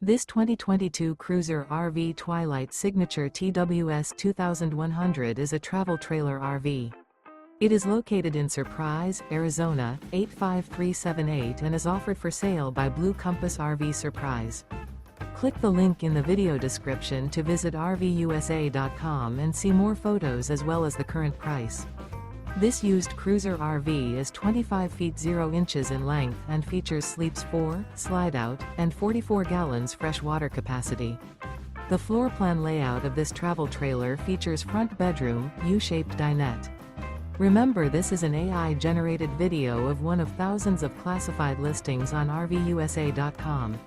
This 2022 Cruiser RV Twilight Signature TWS 2100 is a travel trailer RV. It is located in Surprise, Arizona, 85378 and is offered for sale by Blue Compass RV Surprise. Click the link in the video description to visit RVUSA.com and see more photos as well as the current price. This used cruiser RV is 25 feet 0 inches in length and features sleeps 4, slide-out, and 44 gallons fresh water capacity. The floor plan layout of this travel trailer features front bedroom, U-shaped dinette. Remember, this is an AI-generated video of one of thousands of classified listings on RVUSA.com.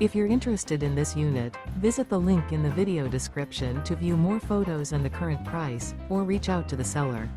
If you're interested in this unit, visit the link in the video description to view more photos and the current price, or reach out to the seller.